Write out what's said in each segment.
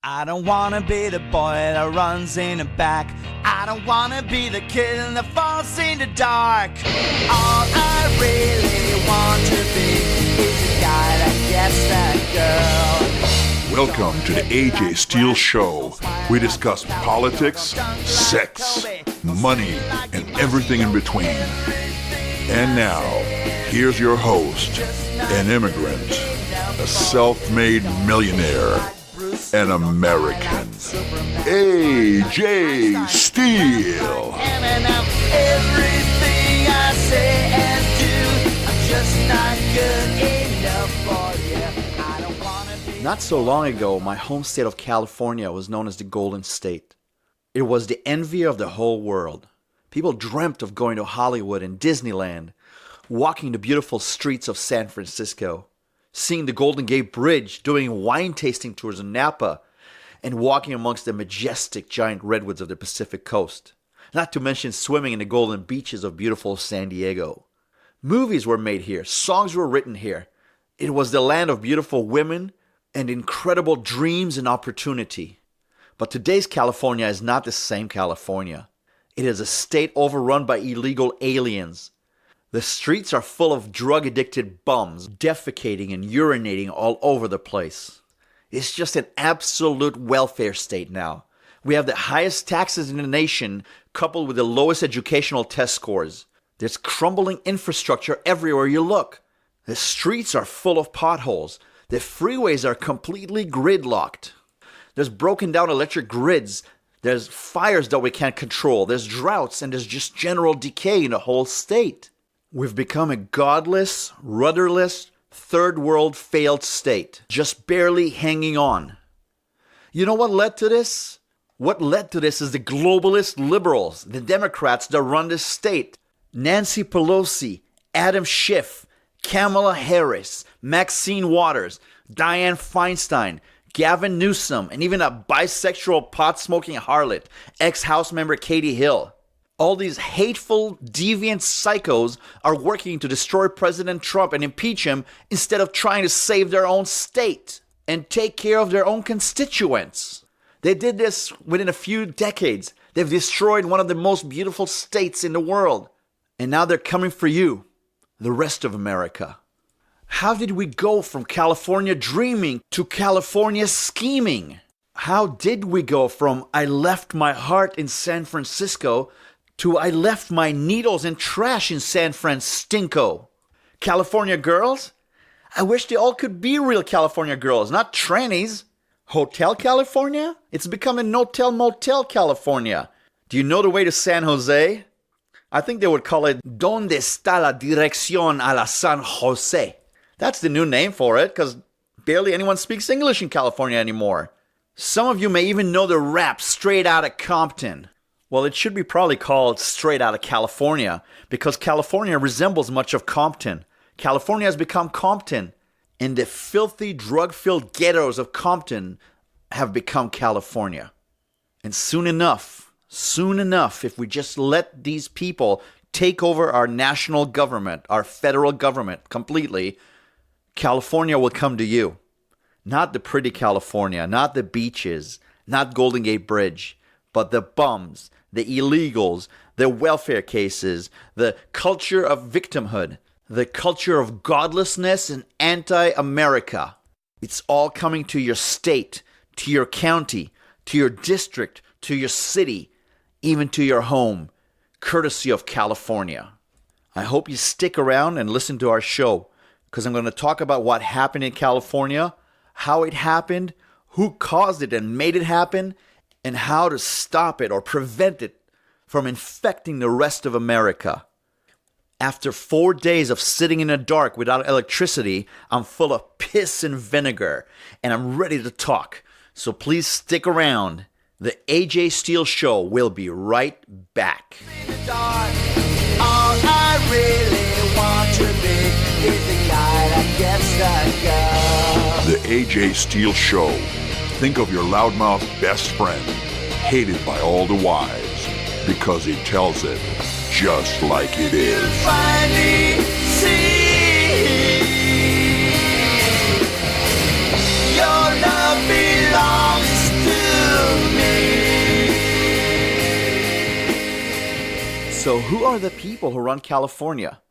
I don't wanna be the boy that runs in the back. I don't wanna be the kid that falls in the dark. All I really want to be is the guy that gets that girl. Welcome to the AJ Steele Show. We discuss politics, sex, money, and everything in between. And now, here's your host, an immigrant, a self-made millionaire, an American, AJ Steele. Everything I say and do, I'm just not good enough for you. I don't wanna be. Not so long ago, my home state of California was known as the Golden State. It was the envy of the whole world. People dreamt of going to Hollywood and Disneyland, walking the beautiful streets of San Francisco, seeing the Golden Gate Bridge, doing wine tasting tours in Napa, and walking amongst the majestic giant redwoods of the Pacific Coast. Not to mention swimming in the golden beaches of beautiful San Diego. Movies were made here, songs were written here. It was the land of beautiful women and incredible dreams and opportunity. But today's California is not the same California. It is a state overrun by illegal aliens. The streets are full of drug-addicted bums, defecating and urinating all over the place. It's just an absolute welfare state now. We have the highest taxes in the nation, coupled with the lowest educational test scores. There's crumbling infrastructure everywhere you look. The streets are full of potholes. The freeways are completely gridlocked. There's broken down electric grids. There's fires that we can't control. There's droughts, and there's just general decay in the whole state. We've become a godless, rudderless, third world failed state, just barely hanging on. You know what led to this? What led to this is the globalist liberals, the Democrats that run this state. Nancy Pelosi, Adam Schiff, Kamala Harris, Maxine Waters, Diane Feinstein, Gavin Newsome, and even a bisexual pot-smoking harlot, ex-House member Katie Hill. All these hateful, deviant psychos are working to destroy President Trump and impeach him instead of trying to save their own state and take care of their own constituents. They did this within a few decades. They've destroyed one of the most beautiful states in the world. And now they're coming for you, the rest of America. How did we go from California dreaming to California scheming? How did we go from I left my heart in San Francisco to I left my needles and trash in San Francisco? California girls? I wish they all could be real California girls, not trannies. Hotel California? It's becoming no-tell motel California. Do you know the way to San Jose? I think they would call it Donde está la dirección a la San Jose? That's the new name for it, because barely anyone speaks English in California anymore. Some of you may even know the rap Straight Outta Compton. Well, it should be probably called Straight Outta California, because California resembles much of Compton. California has become Compton, and the filthy, drug-filled ghettos of Compton have become California. And soon enough, if we just let these people take over our national government, our federal government completely, California will come to you. Not the pretty California, not the beaches, not Golden Gate Bridge, but the bums, the illegals, the welfare cases, the culture of victimhood, the culture of godlessness and anti-America. It's all coming to your state, to your county, to your district, to your city, even to your home, courtesy of California. I hope you stick around and listen to our show, because I'm going to talk about what happened in California, how it happened, who caused it and made it happen, and how to stop it or prevent it from infecting the rest of America. After 4 days of sitting in the dark without electricity, I'm full of piss and vinegar, and I'm ready to talk. So please stick around. The AJ Steele Show will be right back. All I really want to be is the guy that gets that girl. The AJ Steele Show. Think of your loudmouth best friend, hated by all the wives, because he tells it just like it is. Finally see your love belongs So who are the people who run California?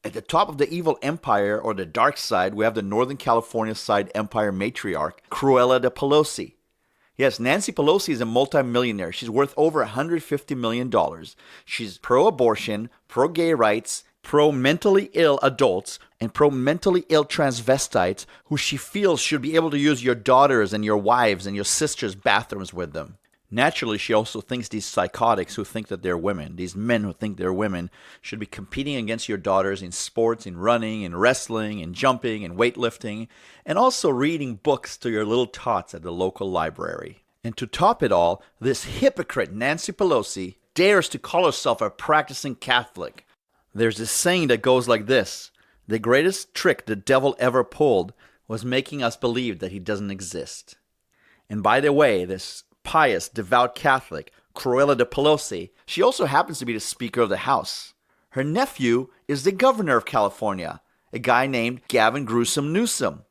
At the top of the evil empire, or the dark side, we have the Northern California side empire matriarch, Cruella de Pelosi. Yes, Nancy Pelosi is a multimillionaire. She's worth over $150 million. She's pro-abortion, pro-gay rights, pro-mentally ill adults, and pro-mentally ill transvestites who she feels should be able to use your daughters and your wives and your sisters' bathrooms with them. Naturally, she also thinks these psychotics who think that they're women, these men who think they're women, should be competing against your daughters in sports, in running, in wrestling, in jumping, in weightlifting, and also reading books to your little tots at the local library. And to top it all, this hypocrite Nancy Pelosi dares to call herself a practicing Catholic. There's this saying that goes like this: the greatest trick the devil ever pulled was making us believe that he doesn't exist. And by the way, this pious, devout Catholic, Cruella de Pelosi, she also happens to be the Speaker of the House. Her nephew is the Governor of California, a guy named Gavin Newsome,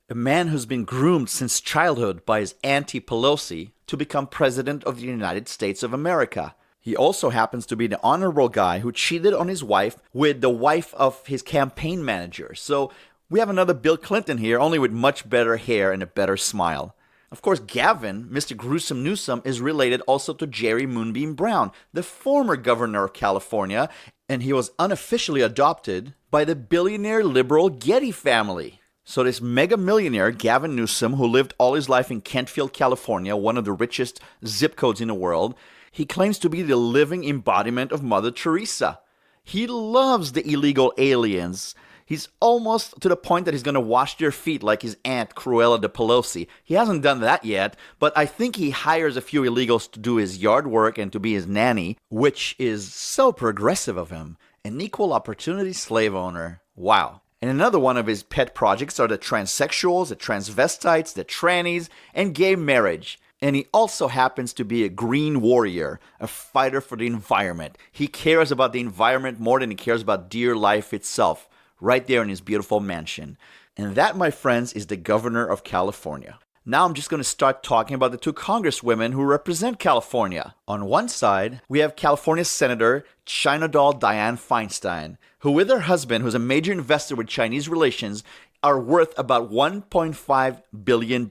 a man who's been groomed since childhood by his Auntie Pelosi to become President of the United States of America. He also happens to be the honorable guy who cheated on his wife with the wife of his campaign manager. So we have another Bill Clinton here, only with much better hair and a better smile. Of course, Gavin, Mr. Gruesome Newsome, is related also to Jerry Moonbeam Brown, the former governor of California, and he was unofficially adopted by the billionaire liberal Getty family. So this mega millionaire, Gavin Newsome, who lived all his life in Kentfield, California, one of the richest zip codes in the world, he claims to be the living embodiment of Mother Teresa. He loves the illegal aliens. He's almost to the point that he's going to wash their feet like his aunt Cruella de Pelosi. He hasn't done that yet, but I think he hires a few illegals to do his yard work and to be his nanny, which is so progressive of him. An equal opportunity slave owner. Wow. And another one of his pet projects are the transsexuals, the transvestites, the trannies, and gay marriage. And he also happens to be a green warrior, a fighter for the environment. He cares about the environment more than he cares about dear life itself, right there in his beautiful mansion. And that, my friends, is the governor of California. Now I'm just going to start talking about the two congresswomen who represent California. On one side, we have California Senator China doll Diane Feinstein, who with her husband, who's a major investor with Chinese relations, are worth about $1.5 billion.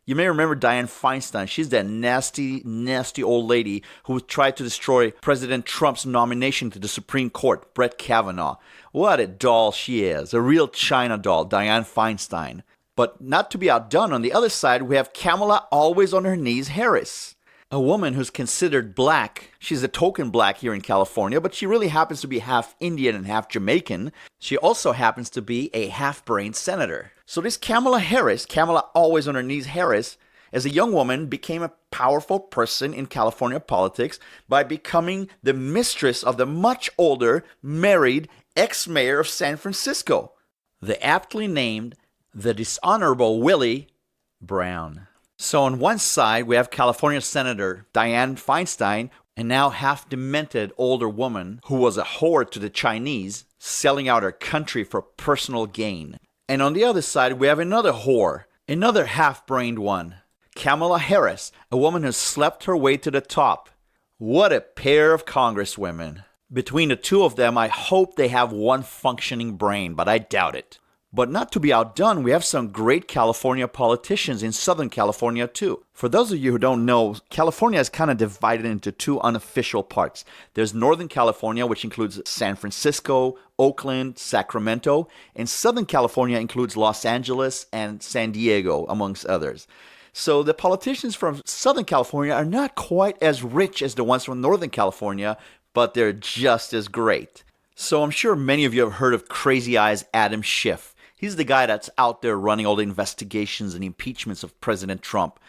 You may remember Diane Feinstein. She's that nasty, nasty old lady who tried to destroy President Trump's nomination to the Supreme Court, Brett Kavanaugh. What a doll she is. A real China doll, Diane Feinstein. But not to be outdone, on the other side, we have Kamala always on her knees Harris, a woman who's considered black. She's a token black here in California, but she really happens to be half Indian and half Jamaican. She also happens to be a half-brained senator. So this Kamala Harris, Kamala always on her knees Harris, as a young woman became a powerful person in California politics by becoming the mistress of the much older, married ex-mayor of San Francisco, the aptly named the dishonorable Willie Brown. So on one side, we have California Senator Dianne Feinstein, a now half-demented older woman who was a whore to the Chinese, selling out her country for personal gain. And on the other side, we have another whore, another half-brained one, Kamala Harris, a woman who slept her way to the top. What a pair of congresswomen. Between the two of them, I hope they have one functioning brain, but I doubt it. But not to be outdone, we have some great California politicians in Southern California too. For those of you who don't know, California is kind of divided into two unofficial parts. There's Northern California, which includes San Francisco, Oakland, Sacramento, and Southern California includes Los Angeles and San Diego, amongst others. So the politicians from Southern California are not quite as rich as the ones from Northern California, but they're just as great. So I'm sure many of you have heard of Crazy Eyes Adam Schiff. He's the guy that's out there running all the investigations and impeachments of President Trump.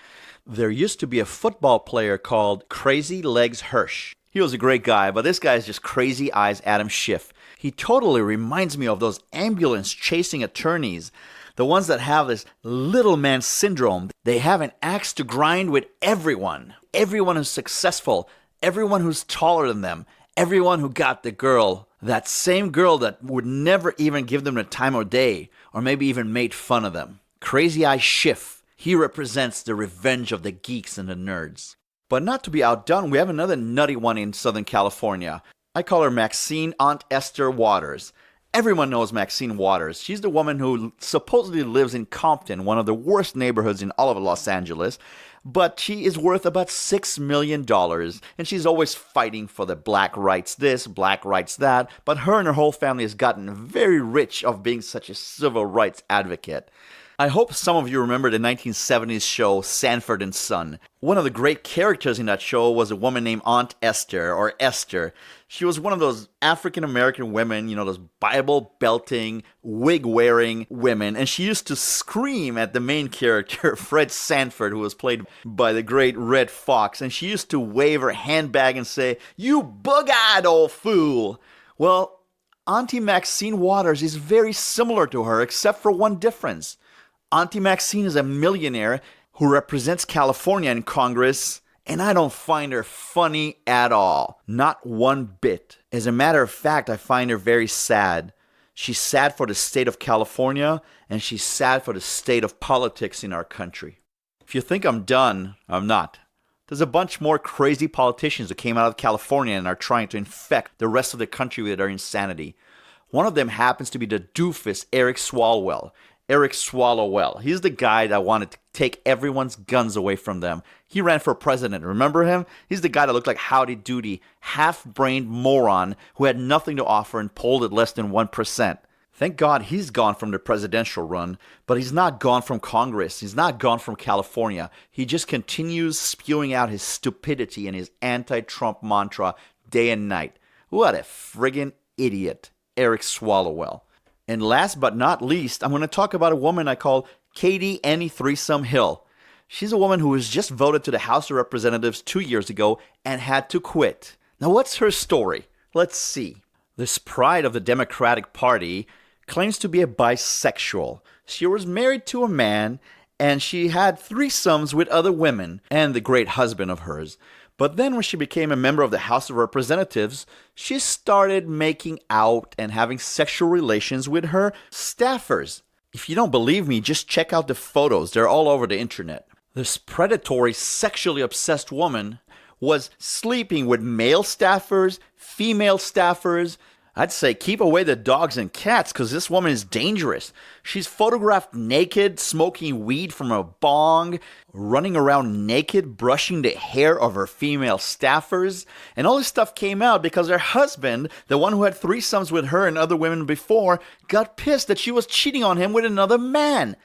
There used to be a football player called Crazy Legs Hirsch. He was a great guy, but this guy is just Crazy Eyes Adam Schiff. He totally reminds me of those ambulance-chasing attorneys, the ones that have this little man syndrome. They have an axe to grind with everyone. Everyone who's successful, everyone who's taller than them, everyone who got the girl. That same girl that would never even give them the time of day, or maybe even made fun of them. Crazy Eye Schiff. He represents the revenge of the geeks and the nerds. But not to be outdone, we have another nutty one in Southern California. I call her Maxine Aunt Esther Waters. Everyone knows Maxine Waters. She's the woman who supposedly lives in Compton, one of the worst neighborhoods in all of Los Angeles. But she is worth about $6 million, and she's always fighting for the black rights this, black rights that. But her and her whole family has gotten very rich of being such a civil rights advocate. I hope some of you remember the 1970s show Sanford and Son. One of the great characters in that show was a woman named Aunt Esther, or Esther. She was one of those African-American women, those Bible-belting, wig-wearing women, and she used to scream at the main character, Fred Sanford, who was played by the great Red Fox, and she used to wave her handbag and say, "You bug-eyed old fool!" Well, Auntie Maxine Waters is very similar to her, except for one difference. Auntie Maxine is a millionaire who represents California in Congress, and I don't find her funny at all. Not one bit. As a matter of fact, I find her very sad. She's sad for the state of California, and she's sad for the state of politics in our country. If you think I'm done, I'm not. There's a bunch more crazy politicians who came out of California and are trying to infect the rest of the country with their insanity. One of them happens to be the doofus Eric Swalwell. Eric Swalwell. He's the guy that wanted to take everyone's guns away from them. He ran for president. Remember him? He's the guy that looked like Howdy Doody, half-brained moron who had nothing to offer and polled at less than 1%. Thank God he's gone from the presidential run, but he's not gone from Congress. He's not gone from California. He just continues spewing out his stupidity and his anti-Trump mantra day and night. What a friggin' idiot, Eric Swalwell. And last but not least, I'm going to talk about a woman I call Katie Annie Threesome Hill. She's a woman who was just voted to the House of Representatives 2 years ago and had to quit. Now, what's her story? Let's see. This pride of the Democratic Party claims to be a bisexual. She was married to a man, and she had threesomes with other women and the great husband of hers. But then when she became a member of the House of Representatives, she started making out and having sexual relations with her staffers. If you don't believe me, just check out the photos. They're all over the internet. This predatory, sexually obsessed woman was sleeping with male staffers, female staffers. I'd say keep away the dogs and cats because this woman is dangerous. She's photographed naked, smoking weed from a bong, running around naked, brushing the hair of her female staffers. And all this stuff came out because her husband, the one who had threesomes with her and other women before, got pissed that she was cheating on him with another man.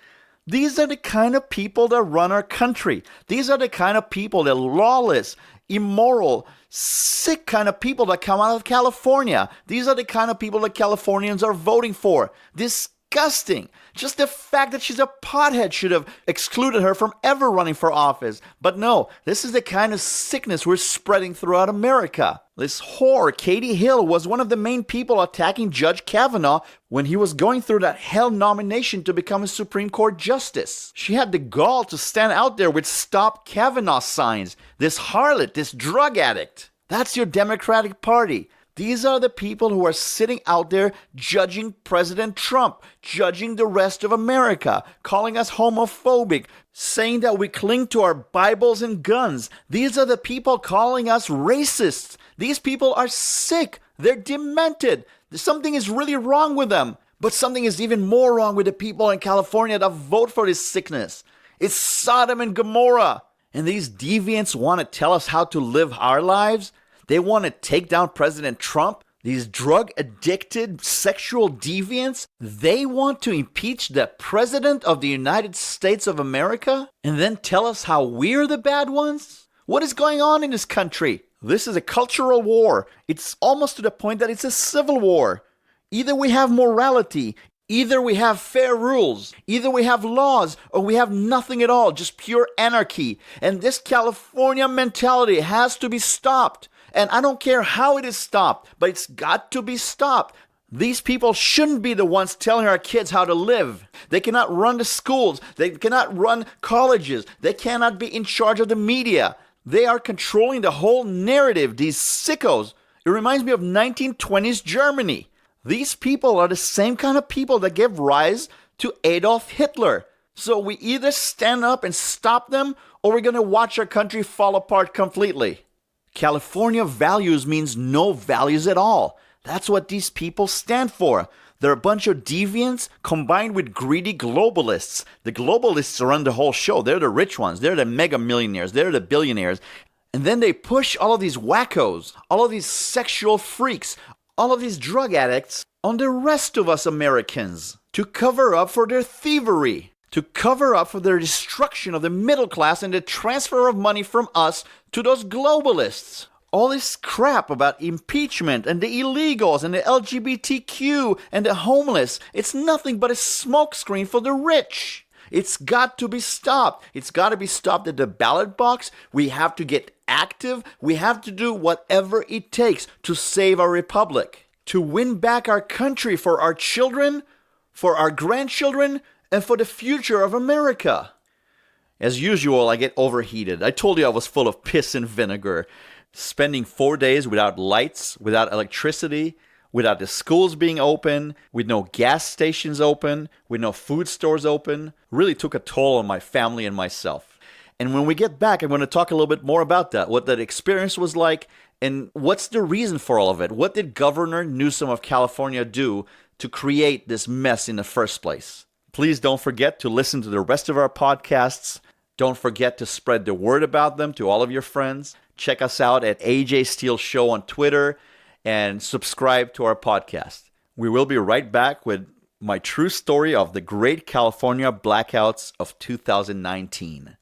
These are the kind of people that run our country. These are the kind of people that are lawless, immoral, sick kind of people that come out of California. These are the kind of people that Californians are voting for. Disgusting. Just the fact that she's a pothead should have excluded her from ever running for office. But no, this is the kind of sickness we're spreading throughout America. This whore, Katie Hill, was one of the main people attacking Judge Kavanaugh when he was going through that hell nomination to become a Supreme Court justice. She had the gall to stand out there with Stop Kavanaugh signs. This harlot, this drug addict. That's your Democratic Party. These are the people who are sitting out there judging President Trump, judging the rest of America, calling us homophobic, saying that we cling to our Bibles and guns. These are the people calling us racists. These people are sick. They're demented. Something is really wrong with them. But something is even more wrong with the people in California that vote for this sickness. It's Sodom and Gomorrah. And these deviants want to tell us how to live our lives? They want to take down President Trump? These drug-addicted sexual deviants? They want to impeach the President of the United States of America? And then tell us how we're the bad ones? What is going on in this country? This is a cultural war. It's almost to the point that it's a civil war. Either we have morality, either we have fair rules, either we have laws, or we have nothing at all, just pure anarchy. And this California mentality has to be stopped. And I don't care how it is stopped, but it's got to be stopped. These people shouldn't be the ones telling our kids how to live. They cannot run the schools. They cannot run colleges. They cannot be in charge of the media. They are controlling the whole narrative, these sickos. It reminds me of 1920s Germany. These people are the same kind of people that gave rise to Adolf Hitler. So we either stand up and stop them, or we're going to watch our country fall apart completely. California values means no values at all. That's what these people stand for. They're a bunch of deviants combined with greedy globalists. The globalists run the whole show. They're the rich ones. They're the mega millionaires. They're the billionaires. And then they push all of these wackos, all of these sexual freaks, all of these drug addicts on the rest of us Americans to cover up for their thievery, to cover up for their destruction of the middle class and the transfer of money from us to those globalists. All this crap about impeachment and the illegals and the LGBTQ and the homeless, it's nothing but a smokescreen for the rich. It's got to be stopped. It's got to be stopped at the ballot box. We have to get active. We have to do whatever it takes to save our republic, to win back our country for our children, for our grandchildren, and for the future of America. As usual, I get overheated. I told you I was full of piss and vinegar. Spending 4 days without lights, without electricity, without the schools being open, with no gas stations open, with no food stores open, really took a toll on my family and myself. And when we get back, I'm going to talk a little bit more about that, what that experience was like, and what's the reason for all of it. What did Governor Newsom of California do to create this mess in the first place? Please don't forget to listen to the rest of our podcasts. Don't forget to spread the word about them to all of your friends. Check us out at AJ Steele Show on Twitter and subscribe to our podcast. We will be right back with my true story of the great California blackouts of 2019.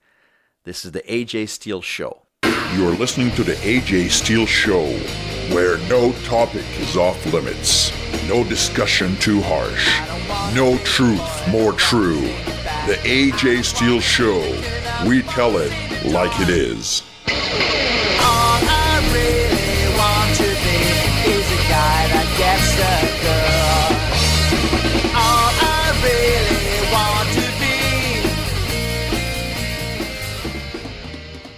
This is the AJ Steele Show. You are listening to the AJ Steele Show, where no topic is off limits, no discussion too harsh, no truth more true. The AJ Steele Show. We tell it like it is. All I really want to be is a guy that gets the girl. All I really want to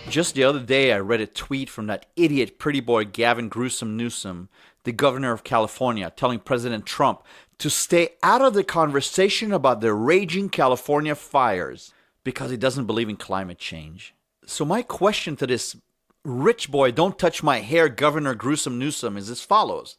be. Just the other day, I read a tweet from that idiot pretty boy Gavin Newsom, the governor of California, telling President Trump to stay out of the conversation about the raging California fires because he doesn't believe in climate change. So my question to this rich boy, don't touch my hair, Governor Newsom, is as follows.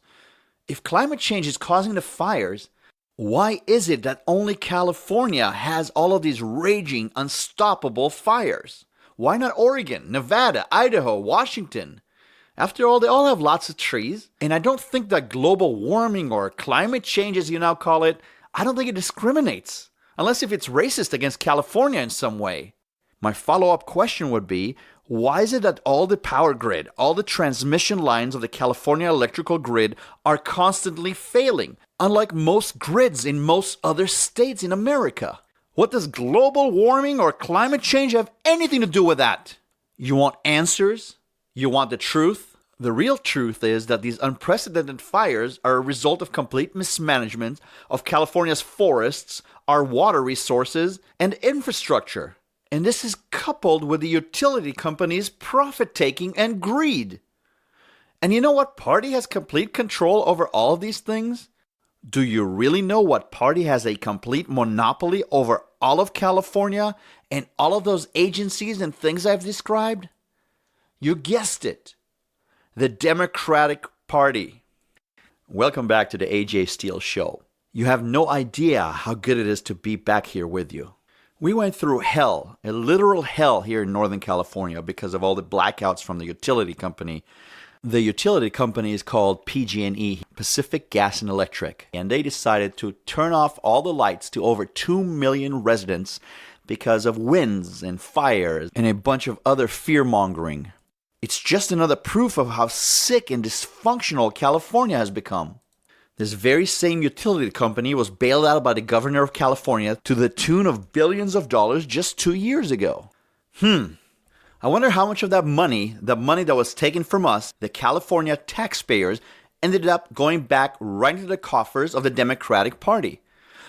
If climate change is causing the fires, why is it that only California has all of these raging, unstoppable fires? Why not Oregon, Nevada, Idaho, Washington? After all, they all have lots of trees. And I don't think that global warming or climate change, as you now call it, I don't think it discriminates. Unless if it's racist against California in some way. My follow-up question would be, why is it that all the power grid, all the transmission lines of the California electrical grid are constantly failing, unlike most grids in most other states in America? What does global warming or climate change have anything to do with that? You want answers? You want the truth? The real truth is that these unprecedented fires are a result of complete mismanagement of California's forests, our water resources, and infrastructure. And this is coupled with the utility companies' profit-taking and greed. And you know what party has complete control over all of these things? Do you really know what party has a complete monopoly over all of California and all of those agencies and things I've described? You guessed it. The Democratic Party. Welcome back to the AJ Steele Show. You have no idea how good it is to be back here with you. We went through hell, a literal hell here in Northern California because of all the blackouts from the utility company. The utility company is called PG&E, Pacific Gas and Electric, and they decided to turn off all the lights to over 2 million residents because of winds and fires and a bunch of other fear-mongering. It's just another proof of how sick and dysfunctional California has become. This very same utility company was bailed out by the governor of California to the tune of billions of dollars just 2 years ago. I wonder how much of that money, the money that was taken from us, the California taxpayers, ended up going back right into the coffers of the Democratic Party.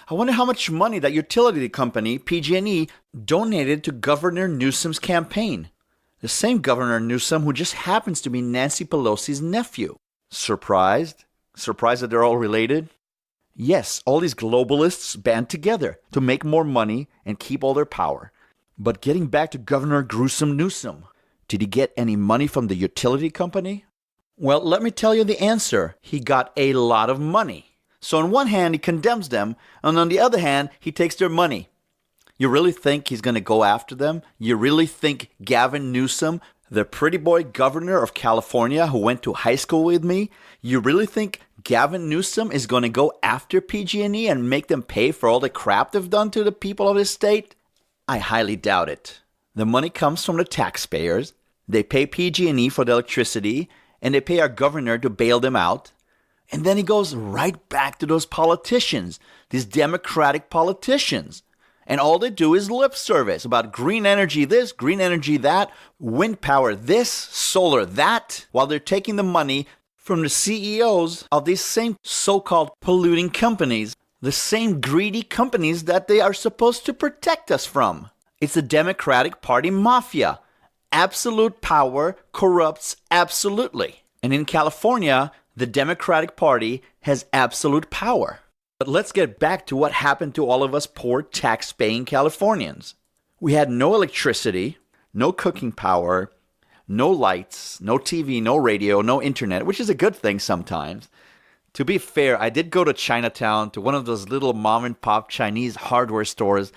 I wonder how much money that utility company, PG&E, donated to Governor Newsom's campaign. The same Governor Newsom who just happens to be Nancy Pelosi's nephew. Surprised? Surprised that they're all related? Yes, all these globalists band together to make more money and keep all their power. But getting back to Governor Newsom, Did he get any money from the utility company? Well, let me tell you the answer. He got a lot of money. So on one hand, he condemns them, and on the other hand, he takes their money. You really think he's going to go after them? You really think Gavin Newsome, the pretty boy governor of California who went to high school with me, you really think Gavin Newsome is going to go after PG&E and make them pay for all the crap they've done to the people of his state? I highly doubt it. The money comes from the taxpayers. They pay PG&E for the electricity, and they pay our governor to bail them out. And then he goes right back to those politicians, these Democratic politicians. And all they do is lip service about green energy this, green energy that, wind power this, solar that, while they're taking the money from the CEOs of these same so-called polluting companies, the same greedy companies that they are supposed to protect us from. It's the Democratic Party mafia. Absolute power corrupts absolutely. And in California, the Democratic Party has absolute power. But let's get back to what happened to all of us poor tax-paying Californians. We had no electricity, no cooking power, no lights, no TV, no radio, no internet, which is a good thing sometimes. To be fair, I did go to Chinatown, to one of those little mom-and-pop Chinese hardware stores,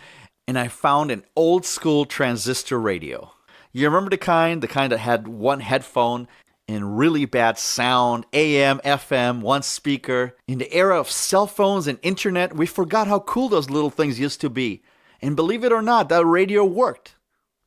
and I found an old-school transistor radio. You remember the kind that had one headphone and really bad sound, AM, FM, one speaker. In the era of cell phones and internet, we forgot how cool those little things used to be. And believe it or not, that radio worked.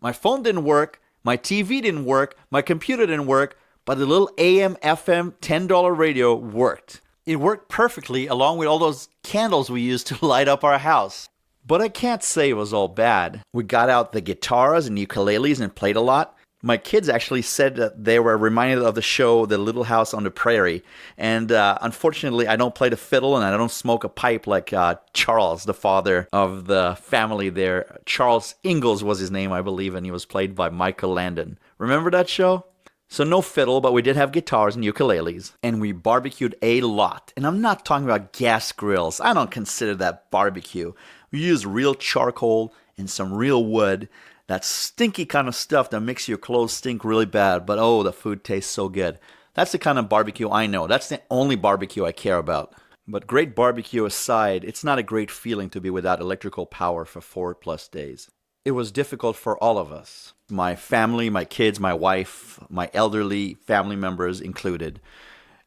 My phone didn't work, my TV didn't work, my computer didn't work, but the little AM, FM, $10 radio worked. It worked perfectly along with all those candles we used to light up our house. But I can't say it was all bad. We got out the guitars and ukuleles and played a lot. My kids actually said that they were reminded of the show The Little House on the Prairie. And unfortunately, I don't play the fiddle and I don't smoke a pipe like Charles, the father of the family there. Charles Ingalls was his name, I believe, and he was played by Michael Landon. Remember that show? So no fiddle, but we did have guitars and ukuleles. And we barbecued a lot. And I'm not talking about gas grills. I don't consider that barbecue. We used real charcoal and some real wood. That stinky kind of stuff that makes your clothes stink really bad, but oh, the food tastes so good. That's the kind of barbecue I know. That's the only barbecue I care about. But great barbecue aside, it's not a great feeling to be without electrical power for 4+ days. It was difficult for all of us. My family, my kids, my wife, my elderly family members included.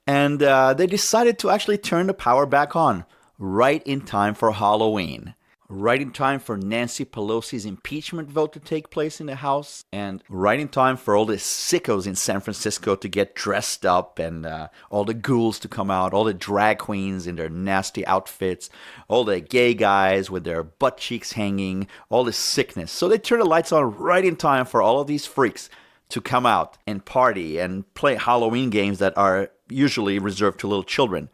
And they decided to actually turn the power back on right in time for Halloween. Right in time for Nancy Pelosi's impeachment vote to take place in the House, and right in time for all the sickos in San Francisco to get dressed up, and all the ghouls to come out, all the drag queens in their nasty outfits, all the gay guys with their butt cheeks hanging, all the sickness. So they turned the lights on right in time for all of these freaks to come out and party and play Halloween games that are usually reserved to little children.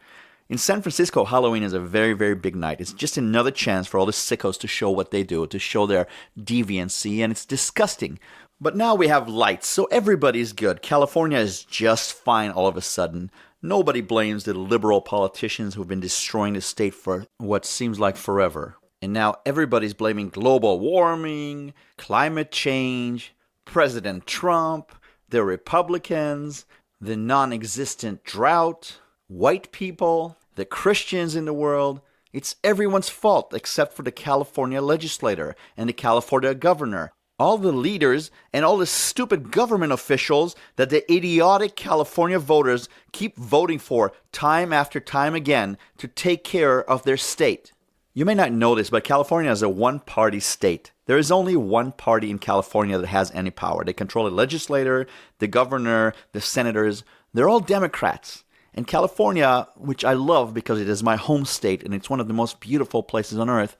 In San Francisco, Halloween is a very, very big night. It's just another chance for all the sickos to show what they do, to show their deviancy, and it's disgusting. But now we have lights, so everybody's good. California is just fine all of a sudden. Nobody blames the liberal politicians who've been destroying the state for what seems like forever. And now everybody's blaming global warming, climate change, President Trump, the Republicans, the non-existent drought, white people, the Christians in the world. It's everyone's fault except for the California legislator and the California governor. All the leaders and all the stupid government officials that the idiotic California voters keep voting for time after time again to take care of their state. You may not know this, but California is a one-party state. There is only one party in California that has any power. They control the legislator, the governor, the senators. They're all Democrats. And California, which I love because it is my home state and it's one of the most beautiful places on earth,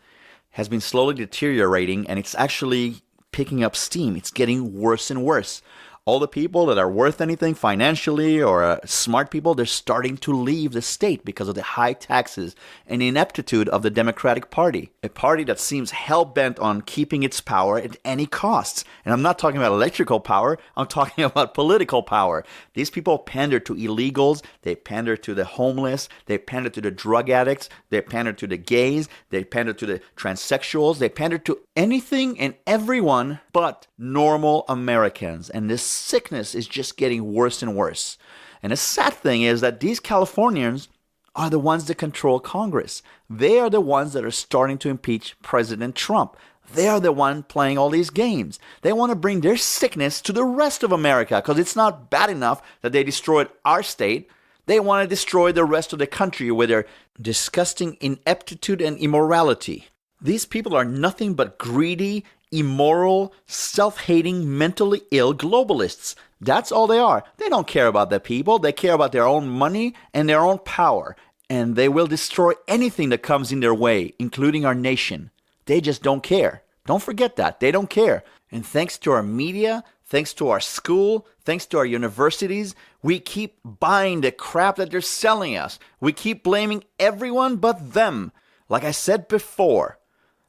has been slowly deteriorating, and it's actually picking up steam. It's getting worse and worse. All the people that are worth anything financially or smart people, they're starting to leave the state because of the high taxes and ineptitude of the Democratic Party. A party that seems hell-bent on keeping its power at any costs. And I'm not talking about electrical power, I'm talking about political power. These people pander to illegals, they pander to the homeless, they pander to the drug addicts, they pander to the gays, they pander to the transsexuals, they pander to anything and everyone but normal Americans. And this sickness is just getting worse and worse. And the sad thing is that these Californians are the ones that control Congress. They are the ones that are starting to impeach President Trump. They are the one playing all these games. They want to bring their sickness to the rest of America because it's not bad enough that they destroyed our state. They want to destroy the rest of the country with their disgusting ineptitude and immorality. These people are nothing but greedy, immoral, self-hating, mentally ill globalists. That's all they are. They don't care about the people. They care about their own money and their own power. And they will destroy anything that comes in their way, including our nation. They just don't care. Don't forget that. They don't care. And thanks to our media, thanks to our school, thanks to our universities, we keep buying the crap that they're selling us. We keep blaming everyone but them. Like I said before,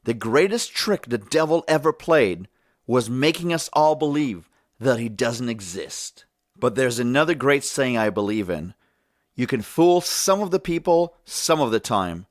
the greatest trick the devil ever played was making us all believe that he doesn't exist. But there's another great saying I believe in. You can fool some of the people some of the time,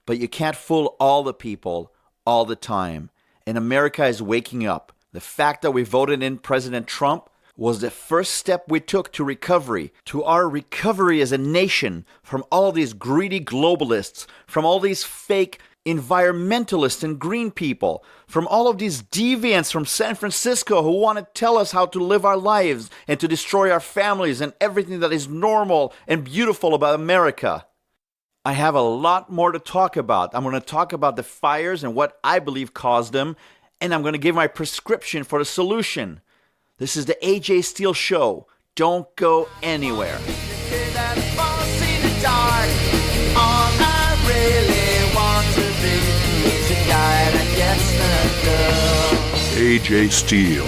but you can't fool all the people all the time. And America is waking up. The fact that we voted in President Trump was the first step we took to recovery, to our recovery as a nation from all these greedy globalists, from all these fake environmentalists and green people, from all of these deviants from San Francisco who want to tell us how to live our lives and to destroy our families and everything that is normal and beautiful about America. I have a lot more to talk about. I'm going to talk about the fires and what I believe caused them, and I'm going to give my prescription for the solution. This is the AJ Steele Show. Don't go anywhere. AJ Steele.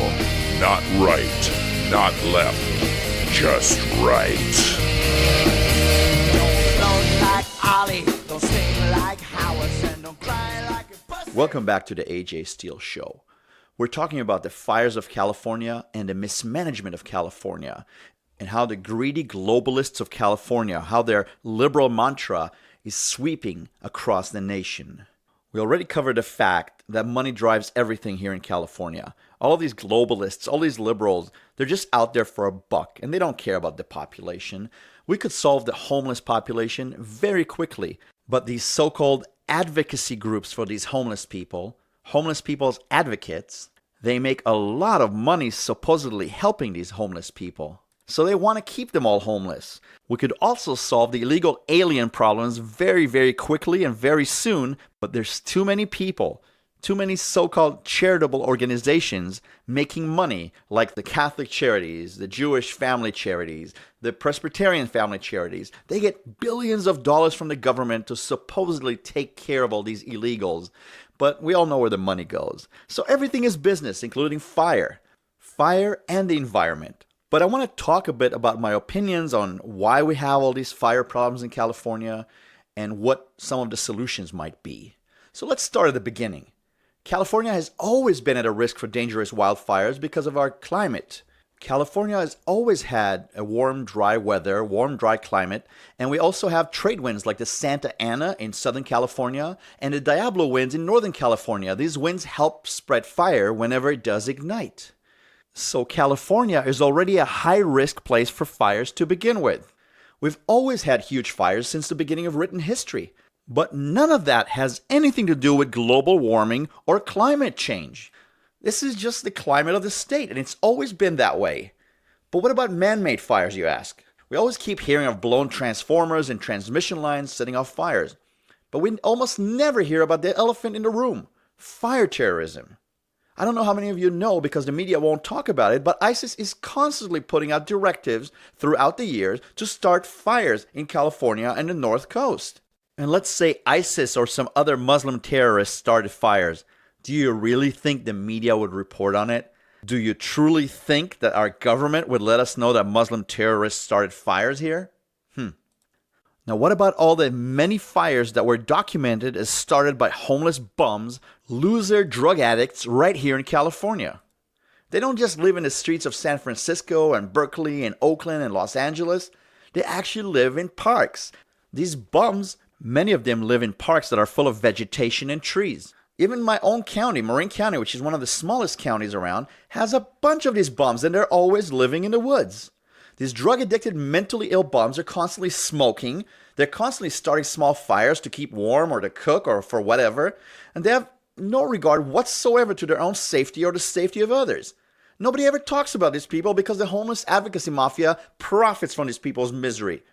Not right, not left, just right. Welcome back to the AJ Steele Show. We're talking about the fires of California and the mismanagement of California, and how the greedy globalists of California, how their liberal mantra is sweeping across the nation. We already covered the fact that money drives everything here in California. All these globalists, all these liberals, they're just out there for a buck, and they don't care about the population. We could solve the homeless population very quickly, but these so-called advocacy groups for these homeless people's advocates, they make a lot of money supposedly helping these homeless people. So they want to keep them all homeless. We could also solve the illegal alien problems very, very quickly and very soon, but there's too many people, too many so-called charitable organizations making money, like the Catholic charities, the Jewish family charities, the Presbyterian family charities. They get billions of dollars from the government to supposedly take care of all these illegals. But we all know where the money goes. So everything is business, including fire and the environment. But I want to talk a bit about my opinions on why we have all these fire problems in California and what some of the solutions might be. So let's start at the beginning. California has always been at a risk for dangerous wildfires because of our climate. California has always had a warm, dry weather, warm, dry climate, and we also have trade winds like the Santa Ana in Southern California and the Diablo winds in Northern California. These winds help spread fire whenever it does ignite. So California is already a high-risk place for fires to begin with. We've always had huge fires since the beginning of written history. But none of that has anything to do with global warming or climate change. This is just the climate of the state, and it's always been that way. But what about man-made fires, you ask? We always keep hearing of blown transformers and transmission lines setting off fires. But we almost never hear about the elephant in the room, fire terrorism. I don't know how many of you know because the media won't talk about it, but ISIS is constantly putting out directives throughout the years to start fires in California and the North Coast. And let's say ISIS or some other Muslim terrorists started fires. Do you really think the media would report on it? Do you truly think that our government would let us know that Muslim terrorists started fires here? Now what about all the many fires that were documented as started by homeless bums, loser drug addicts right here in California? They don't just live in the streets of San Francisco and Berkeley and Oakland and Los Angeles. They actually live in parks. These bums, many of them live in parks that are full of vegetation and trees. Even my own county, Marin County, which is one of the smallest counties around, has a bunch of these bums, and they're always living in the woods. These drug-addicted, mentally ill bums are constantly smoking. They're constantly starting small fires to keep warm or to cook or for whatever. And they have no regard whatsoever to their own safety or the safety of others. Nobody ever talks about these people because the homeless advocacy mafia profits from these people's misery.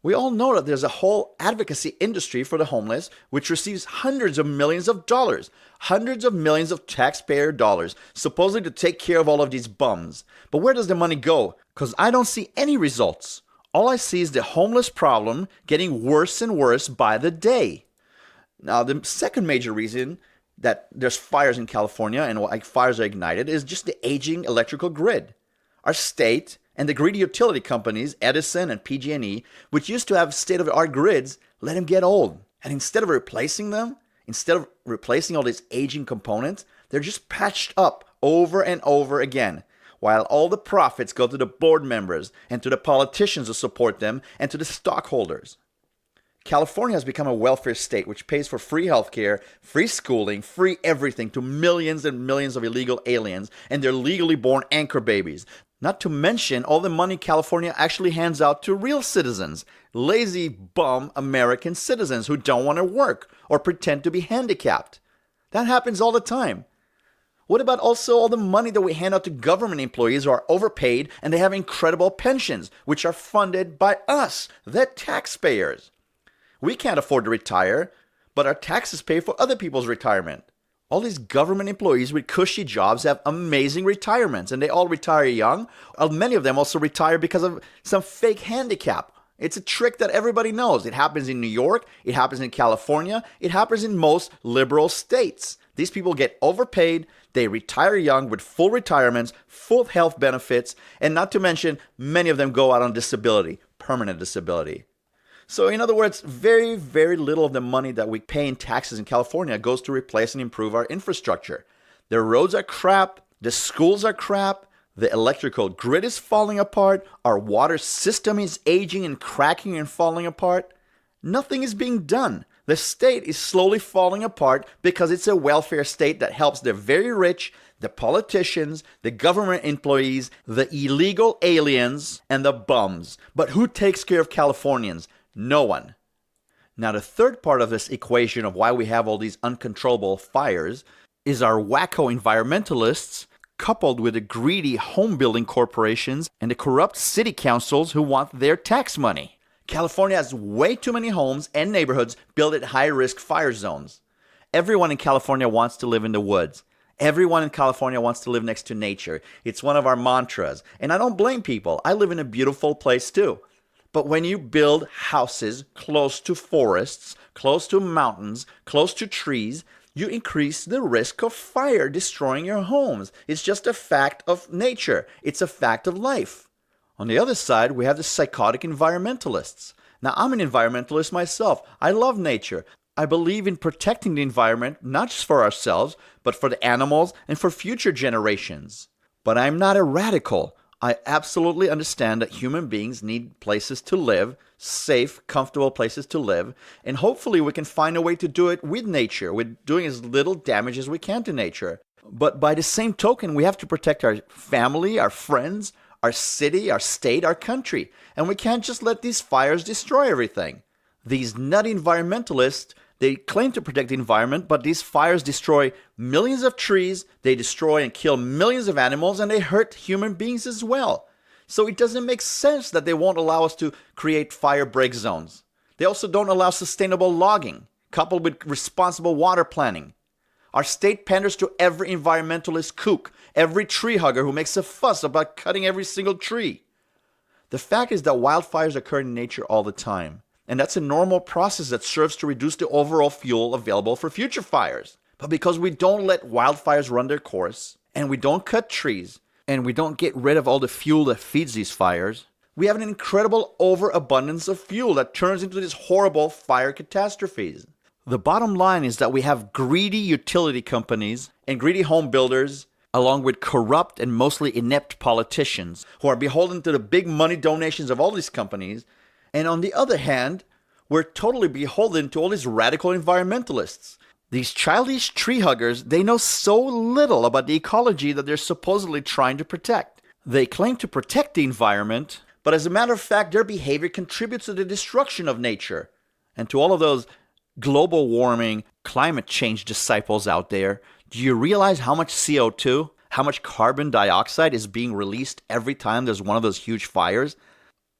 We all know that there's a whole advocacy industry for the homeless, which receives hundreds of millions of dollars, hundreds of millions of taxpayer dollars, supposedly to take care of all of these bums. But where does the money go? Because I don't see any results. All I see is the homeless problem getting worse and worse by the day. Now, the second major reason that there's fires in California and why fires are ignited is just the aging electrical grid. Our state and the greedy utility companies, Edison and PG&E, which used to have state-of-the-art grids, let them get old. And instead of replacing them, instead of replacing all these aging components, they're just patched up over and over again, while all the profits go to the board members and to the politicians who support them and to the stockholders. California has become a welfare state which pays for free healthcare, free schooling, free everything to millions and millions of illegal aliens and their legally born anchor babies. Not to mention all the money California actually hands out to real citizens, lazy bum American citizens who don't want to work or pretend to be handicapped. That happens all the time. What about also all the money that we hand out to government employees who are overpaid and they have incredible pensions, which are funded by us, the taxpayers? We can't afford to retire, but our taxes pay for other people's retirement. All these government employees with cushy jobs have amazing retirements, and they all retire young. Many of them also retire because of some fake handicap. It's a trick that everybody knows. It happens in New York, it happens in California, it happens in most liberal states. These people get overpaid, they retire young with full retirements, full health benefits, and not to mention, many of them go out on disability, permanent disability. So in other words, very, very little of the money that we pay in taxes in California goes to replace and improve our infrastructure. The roads are crap, the schools are crap, the electrical grid is falling apart, our water system is aging and cracking and falling apart. Nothing is being done. The state is slowly falling apart because it's a welfare state that helps the very rich, the politicians, the government employees, the illegal aliens, and the bums. But who takes care of Californians? No one. Now, the third part of this equation of why we have all these uncontrollable fires is our wacko environmentalists coupled with the greedy home building corporations and the corrupt city councils who want their tax money. California has way too many homes and neighborhoods built at high-risk fire zones. Everyone in California wants to live in the woods. Everyone in California wants to live next to nature. It's one of our mantras. And I don't blame people. I live in a beautiful place too. But when you build houses close to forests, close to mountains, close to trees, you increase the risk of fire destroying your homes. It's just a fact of nature. It's a fact of life. On the other side, we have the psychotic environmentalists. Now, I'm an environmentalist myself. I love nature. I believe in protecting the environment, not just for ourselves, but for the animals and for future generations. But I'm not a radical. I absolutely understand that human beings need places to live, safe, comfortable places to live, and hopefully we can find a way to do it with nature, with doing as little damage as we can to nature. But by the same token, we have to protect our family, our friends, our city, our state, our country, and we can't just let these fires destroy everything. These nutty environmentalists, they claim to protect the environment, but these fires destroy millions of trees, they destroy and kill millions of animals, and they hurt human beings as well. So it doesn't make sense that they won't allow us to create fire break zones. They also don't allow sustainable logging, coupled with responsible water planning. Our state panders to every environmentalist kook, every tree hugger who makes a fuss about cutting every single tree. The fact is that wildfires occur in nature all the time. And that's a normal process that serves to reduce the overall fuel available for future fires. But because we don't let wildfires run their course, and we don't cut trees, and we don't get rid of all the fuel that feeds these fires, we have an incredible overabundance of fuel that turns into these horrible fire catastrophes. The bottom line is that we have greedy utility companies and greedy home builders, along with corrupt and mostly inept politicians who are beholden to the big money donations of all these companies. And on the other hand, we're totally beholden to all these radical environmentalists. These childish tree huggers, they know so little about the ecology that they're supposedly trying to protect. They claim to protect the environment, but as a matter of fact, their behavior contributes to the destruction of nature. And to all of those global warming, climate change disciples out there, do you realize how much CO2, how much carbon dioxide is being released every time there's one of those huge fires?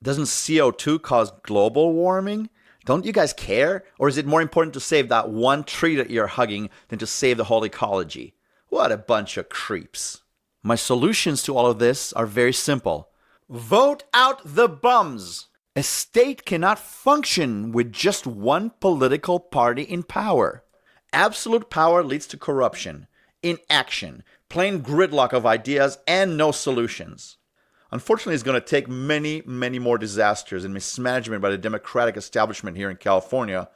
Doesn't CO2 cause global warming? Don't you guys care? Or is it more important to save that one tree that you're hugging than to save the whole ecology? What a bunch of creeps. My solutions to all of this are very simple. Vote out the bums. A state cannot function with just one political party in power. Absolute power leads to corruption, inaction, plain gridlock of ideas, and no solutions. Unfortunately, it's going to take many, many more disasters and mismanagement by the Democratic establishment here in California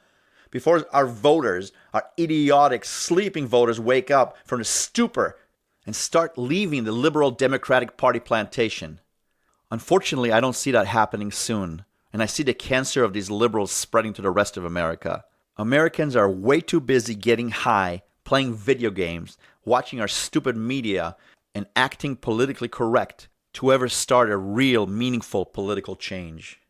before our voters, our idiotic, sleeping voters, wake up from the stupor and start leaving the liberal Democratic Party plantation. Unfortunately, I don't see that happening soon, and I see the cancer of these liberals spreading to the rest of America. Americans are way too busy getting high, playing video games, watching our stupid media, and acting politically correct to ever start a real, meaningful political change.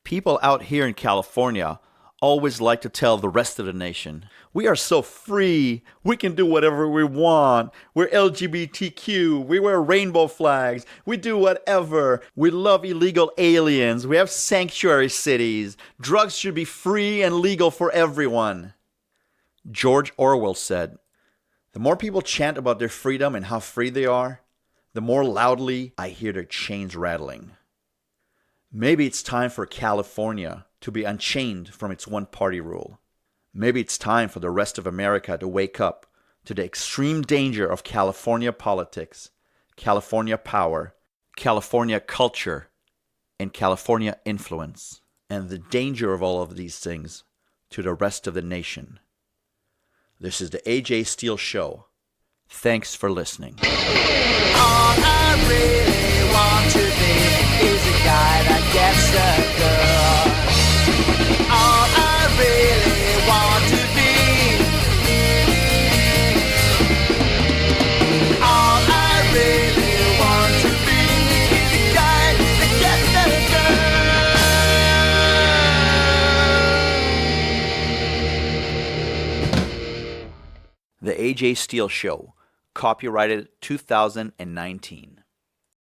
People out here in California always like to tell the rest of the nation, we are so free, we can do whatever we want, we're LGBTQ, we wear rainbow flags, we do whatever, we love illegal aliens, we have sanctuary cities, drugs should be free and legal for everyone. George Orwell said, the more people chant about their freedom and how free they are, the more loudly I hear their chains rattling. Maybe it's time for California to be unchained from its one-party rule. Maybe it's time for the rest of America to wake up to the extreme danger of California politics, California power, California culture, and California influence, and the danger of all of these things to the rest of the nation. This is the AJ Steele Show. Thanks for listening. All I really want to be is a guy that gets a girl. All I really want to be. All I really want to be is a guy that gets a girl. The AJ Steele Show. Copyrighted 2019.